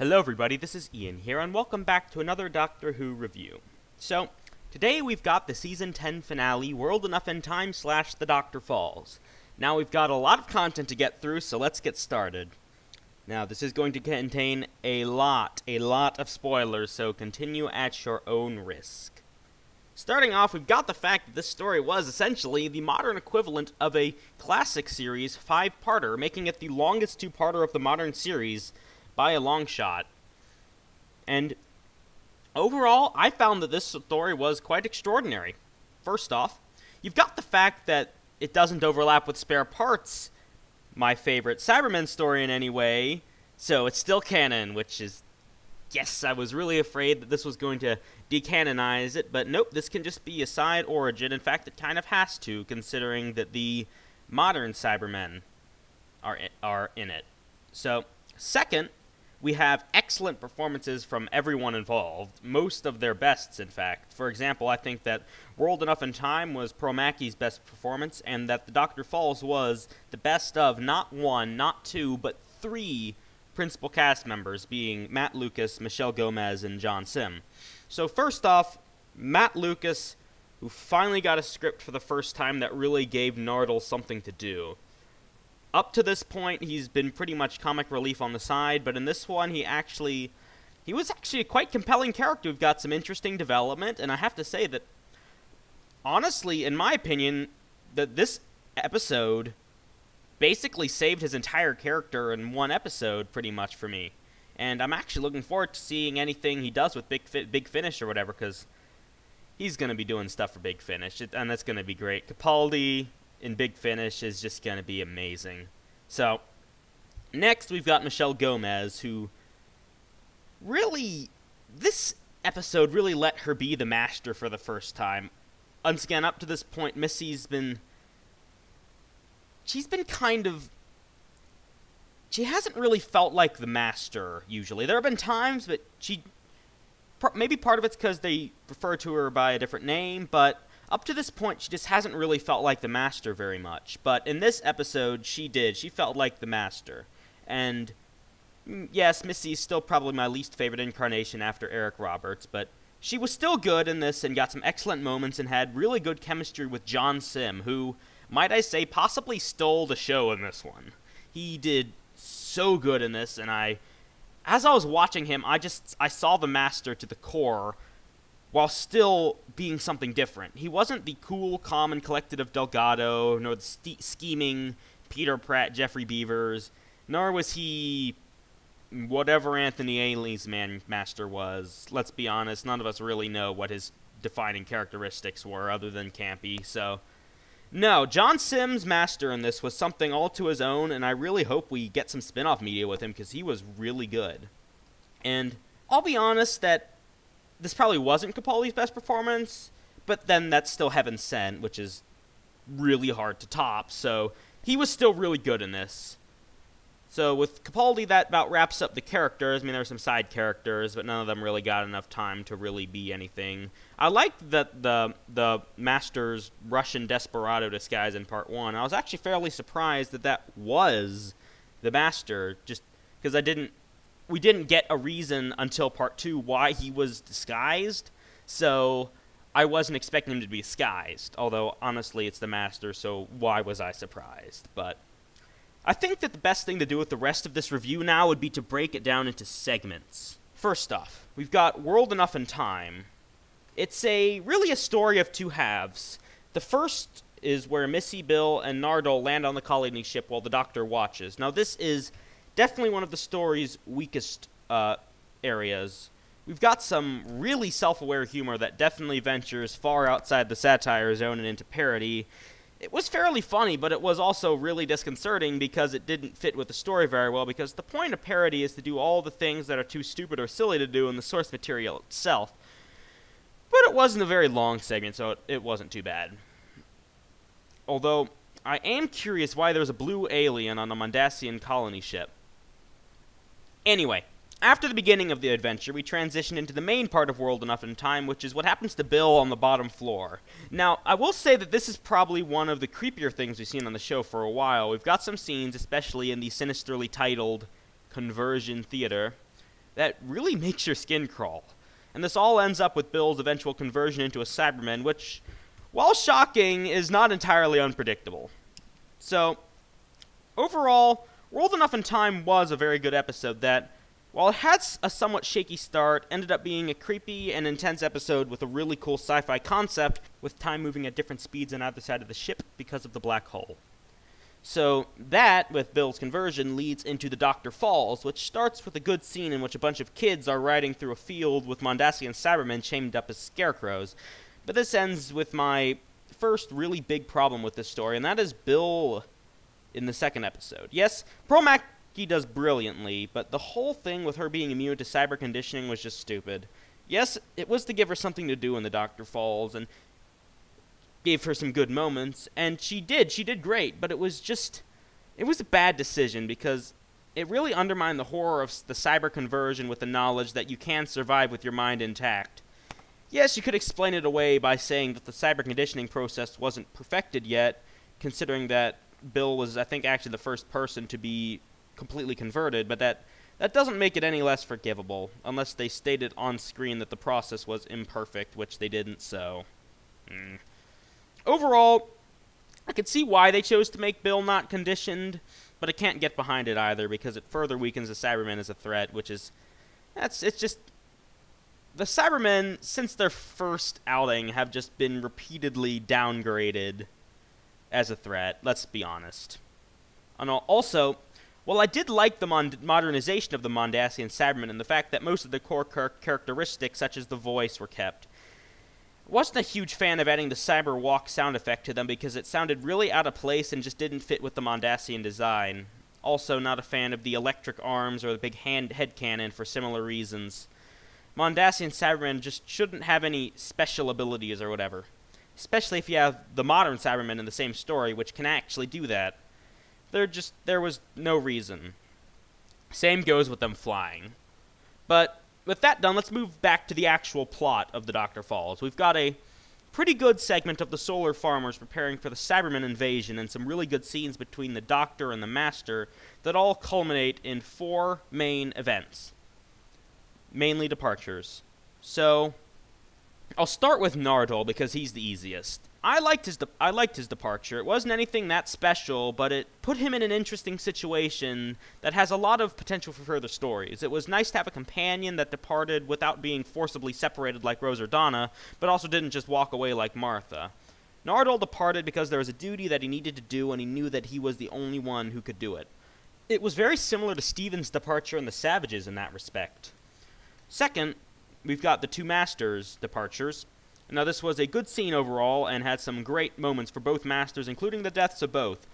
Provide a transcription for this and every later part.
Hello everybody, this is Ian here, and welcome back to another Doctor Who review. So, today we've got the Season 10 finale, World Enough in Time / The Doctor Falls. Now we've got a lot of content to get through, so let's get started. Now, this is going to contain a lot of spoilers, so continue at your own risk. Starting off, we've got the fact that this story was essentially the modern equivalent of a classic series 5-parter, making it the longest 2-parter of the modern series by a long shot. And overall, I found that this story was quite extraordinary. First off, you've got the fact that it doesn't overlap with Spare Parts, my favorite Cybermen story in any way, so it's still canon, which is, yes, I was really afraid that this was going to decanonize it, but nope, this can just be a side origin. In fact, it kind of has to, considering that the modern Cybermen are in it. So, second, we have excellent performances from everyone involved, most of their bests, in fact. For example, I think that World Enough in Time was Promaki's best performance, and that The Doctor Falls was the best of not 1, not 2, but 3 principal cast members, being Matt Lucas, Michelle Gomez, and John Sim. So first off, Matt Lucas, who finally got a script for the first time that really gave Nardole something to do. Up to this point, he's been pretty much comic relief on the side, but in this one, he was actually a quite compelling character. We've got some interesting development, and I have to say that, honestly, in my opinion, that this episode basically saved his entire character in one episode, pretty much, for me. And I'm actually looking forward to seeing anything he does with Big Finish or whatever, because he's going to be doing stuff for Big Finish, and that's going to be great. Capaldi in Big Finish is just going to be amazing. So, next we've got Michelle Gomez, who really, this episode really let her be the Master for the first time. Once again, up to this point, Missy's been she hasn't really felt like the Master, usually. There have been times, but maybe part of it's because they refer to her by a different name, but up to this point, she just hasn't really felt like the Master very much. But in this episode, she did. She felt like the Master. And yes, Missy's still probably my least favorite incarnation after Eric Roberts, but she was still good in this and got some excellent moments and had really good chemistry with John Sim, who, might I say, possibly stole the show in this one. He did so good in this, and as I was watching him, I saw the Master to the core, while still being something different. He wasn't the cool, calm, and collected of Delgado, nor the scheming Peter Pratt, Jeffrey Beavers, nor was he whatever Anthony Ainley's Master was. Let's be honest, none of us really know what his defining characteristics were, other than campy, so no, John Sim's Master in this was something all to his own, and I really hope we get some spin-off media with him, because he was really good. And I'll be honest that this probably wasn't Capaldi's best performance, but then that's still Heaven Sent, which is really hard to top, so he was still really good in this. So with Capaldi, that about wraps up the characters. I mean, there are some side characters, but none of them really got enough time to really be anything. I liked that the Master's Russian desperado disguise in Part 1. I was actually fairly surprised that was the Master, just because we didn't get a reason until Part 2 why he was disguised, so I wasn't expecting him to be disguised, although honestly it's the Master, so why was I surprised? But I think that the best thing to do with the rest of this review now would be to break it down into segments. First off, we've got World Enough in Time. It's really a story of two halves. The first is where Missy, Bill, and Nardole land on the colony ship while the Doctor watches. Now this is definitely one of the story's weakest areas. We've got some really self-aware humor that definitely ventures far outside the satire zone and into parody. It was fairly funny, but it was also really disconcerting because it didn't fit with the story very well, because the point of parody is to do all the things that are too stupid or silly to do in the source material itself. But it wasn't a very long segment, so it wasn't too bad. Although, I am curious why there's a blue alien on a Mondasian colony ship. Anyway, after the beginning of the adventure, we transition into the main part of World Enough in Time, which is what happens to Bill on the bottom floor. Now, I will say that this is probably one of the creepier things we've seen on the show for a while. We've got some scenes, especially in the sinisterly titled Conversion Theater, that really makes your skin crawl. And this all ends up with Bill's eventual conversion into a Cyberman, which, while shocking, is not entirely unpredictable. So, overall, World Enough in Time was a very good episode that, while it had a somewhat shaky start, ended up being a creepy and intense episode with a really cool sci-fi concept, with time moving at different speeds on either side of the ship because of the black hole. So that, with Bill's conversion, leads into the Dr. Falls, which starts with a good scene in which a bunch of kids are riding through a field with Mondasian Cybermen chained up as scarecrows. But this ends with my first really big problem with this story, and that is Bill in the second episode. Yes, Pearl Mackie does brilliantly, but the whole thing with her being immune to cyber conditioning was just stupid. Yes, it was to give her something to do in the Dr. Falls, and gave her some good moments, and she did great, but it was a bad decision because it really undermined the horror of the cyber conversion with the knowledge that you can survive with your mind intact. Yes, you could explain it away by saying that the cyber conditioning process wasn't perfected yet, considering that Bill was, I think, actually the first person to be completely converted, but that doesn't make it any less forgivable, unless they stated on screen that the process was imperfect, which they didn't, so Overall, I could see why they chose to make Bill not conditioned, but I can't get behind it either because it further weakens the Cybermen as a threat, which is, it's just, the Cybermen, since their first outing, have just been repeatedly downgraded as a threat, let's be honest. And also, while I did like the modernization of the Mondasian Cybermen and the fact that most of the core characteristics, such as the voice, were kept, wasn't a huge fan of adding the cyber walk sound effect to them because it sounded really out of place and just didn't fit with the Mondasian design. Also not a fan of the electric arms or the big head cannon for similar reasons. Mondasian Cybermen just shouldn't have any special abilities or whatever. Especially if you have the modern Cybermen in the same story, which can actually do that. There was no reason. Same goes with them flying. But with that done, let's move back to the actual plot of the Dr. Falls. We've got a pretty good segment of the solar farmers preparing for the Cybermen invasion and some really good scenes between the Doctor and the Master that all culminate in 4 main events. Mainly departures. So, I'll start with Nardole because he's the easiest. I liked his departure. It wasn't anything that special, but it put him in an interesting situation that has a lot of potential for further stories. It was nice to have a companion that departed without being forcibly separated like Rose or Donna, but also didn't just walk away like Martha. Nardole departed because there was a duty that he needed to do, and he knew that he was the only one who could do it. It was very similar to Steven's departure in The Savages in that respect. Second, we've got the 2 Masters' departures. Now, this was a good scene overall and had some great moments for both Masters, including the deaths of both.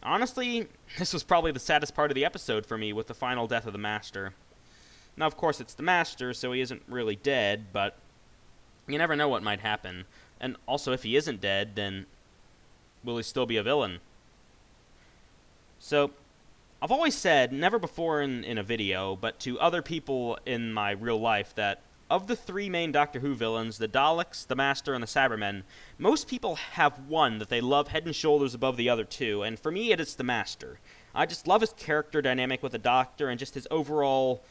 Honestly, this was probably the saddest part of the episode for me with the final death of the Master. Now, of course, it's the Master, so he isn't really dead, but you never know what might happen. And also, if he isn't dead, then will he still be a villain? So, I've always said, never before in a video, but to other people in my real life, that of the 3 main Doctor Who villains, the Daleks, the Master, and the Cybermen, most people have one that they love head and shoulders above the other 2, and for me, it is the Master. I just love his character dynamic with the Doctor and just his overall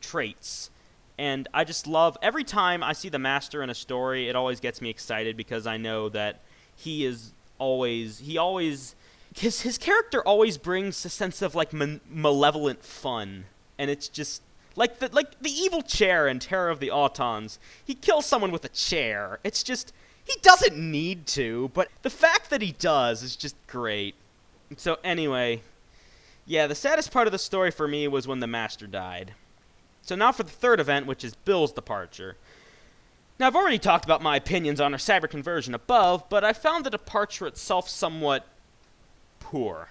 traits. And I just love, every time I see the Master in a story, it always gets me excited because I know that his character always brings a sense of, like, malevolent fun. And it's just, like the evil chair in Terror of the Autons. He kills someone with a chair. It's just, he doesn't need to, but the fact that he does is just great. So anyway, yeah, the saddest part of the story for me was when the Master died. So now for the third event, which is Bill's departure. Now, I've already talked about my opinions on her cyber conversion above, but I found the departure itself somewhat poor.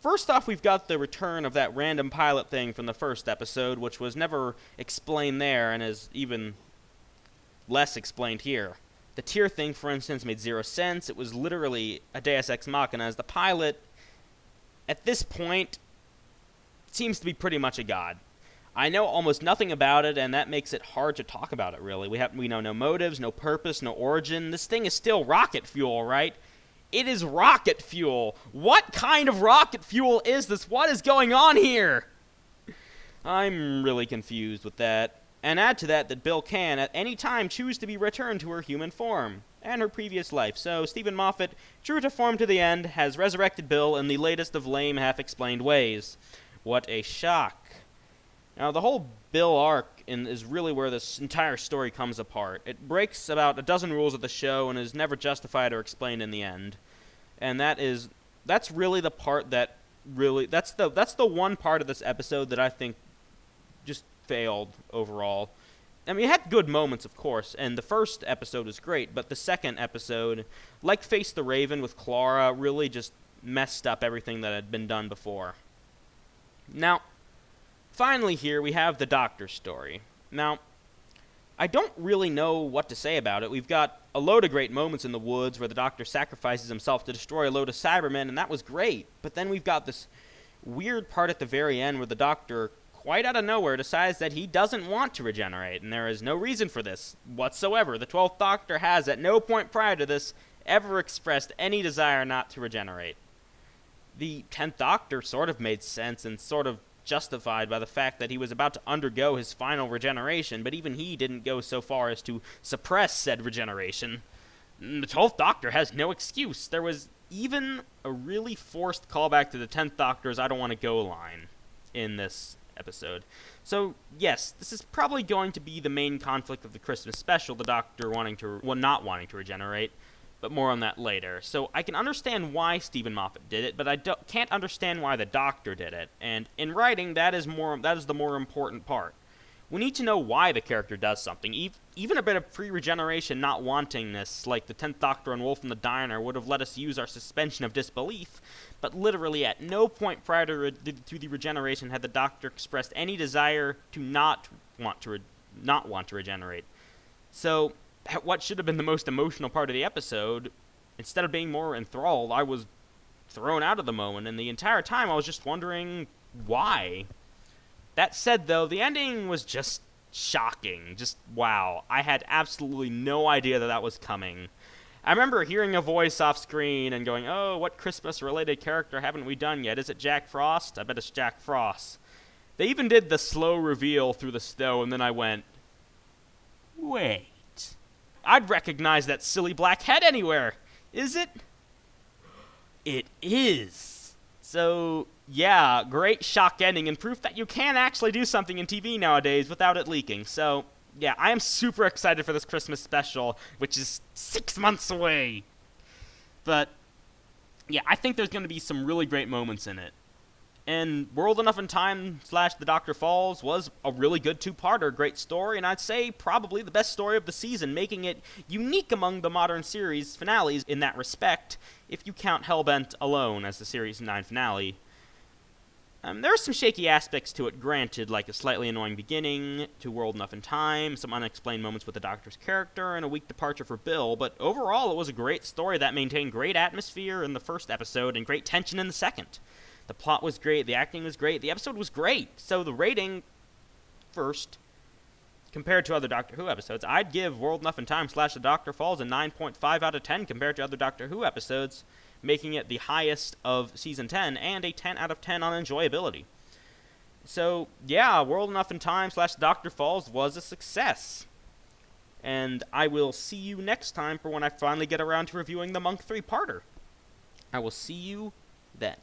First off, we've got the return of that random pilot thing from the first episode, which was never explained there and is even less explained here. The tier thing, for instance, made 0 sense. It was literally a Deus Ex Machina, as the pilot, at this point, seems to be pretty much a god. I know almost nothing about it, and that makes it hard to talk about it, really. We know no motives, no purpose, no origin. This thing is still rocket fuel, right? It is rocket fuel. What kind of rocket fuel is this? What is going on here? I'm really confused with that. And add to that Bill can, at any time, choose to be returned to her human form and her previous life. So Stephen Moffat, true to form to the end, has resurrected Bill in the latest of lame, half-explained ways. What a shock. Now, the whole Bill arc is really where this entire story comes apart. It breaks about a dozen rules of the show and is never justified or explained in the end. And that's really the part that really, that's the one part of this episode that I think just failed overall. I mean, it had good moments, of course, and the first episode was great, but the second episode, like Face the Raven with Clara, really just messed up everything that had been done before. Now, finally here, we have the Doctor's story. Now, I don't really know what to say about it. We've got a load of great moments in the woods where the Doctor sacrifices himself to destroy a load of Cybermen, and that was great. But then we've got this weird part at the very end where the Doctor, quite out of nowhere, decides that he doesn't want to regenerate, and there is no reason for this whatsoever. The 12th Doctor has, at no point prior to this, ever expressed any desire not to regenerate. The 10th Doctor sort of made sense and sort of justified by the fact that he was about to undergo his final regeneration, but even he didn't go so far as to suppress said regeneration. The 12th Doctor has no excuse. There was even a really forced callback to the 10th Doctor's I don't want to go line in this episode. So, yes, this is probably going to be the main conflict of the Christmas special, the Doctor not wanting to regenerate, but more on that later. So I can understand why Stephen Moffat did it, but I can't understand why the Doctor did it. And in writing, that is the more important part. We need to know why the character does something. Even a bit of pre-regeneration not wantingness, like the 10th Doctor and Wolf in the Diner, would have let us use our suspension of disbelief, but literally at no point prior to the regeneration had the Doctor expressed any desire to not want to regenerate. So, at what should have been the most emotional part of the episode, instead of being more enthralled, I was thrown out of the moment, and the entire time I was just wondering why. That said, though, the ending was just shocking. Just, wow. I had absolutely no idea that was coming. I remember hearing a voice off screen and going, oh, what Christmas-related character haven't we done yet? Is it Jack Frost? I bet it's Jack Frost. They even did the slow reveal through the snow, and then I went, wait. I'd recognize that silly black head anywhere. Is it? It is. So, yeah, great shock ending and proof that you can actually do something in TV nowadays without it leaking. So, yeah, I am super excited for this Christmas special, which is 6 months away. But, yeah, I think there's going to be some really great moments in it. And World Enough in Time / The Doctor Falls was a really good two-parter, great story, and I'd say probably the best story of the season, making it unique among the modern series finales in that respect, if you count Hellbent alone as the Series 9 finale. There are some shaky aspects to it, granted, like a slightly annoying beginning to World Enough in Time, some unexplained moments with the Doctor's character, and a weak departure for Bill, but overall it was a great story that maintained great atmosphere in the first episode and great tension in the second. The plot was great, the acting was great, the episode was great. So the rating, first, compared to other Doctor Who episodes, I'd give World Enough in Time / The Doctor Falls a 9.5 out of 10 compared to other Doctor Who episodes, making it the highest of Season 10, and a 10 out of 10 on enjoyability. So, yeah, World Enough in Time / The Doctor Falls was a success. And I will see you next time for when I finally get around to reviewing the Monk 3-parter. I will see you then.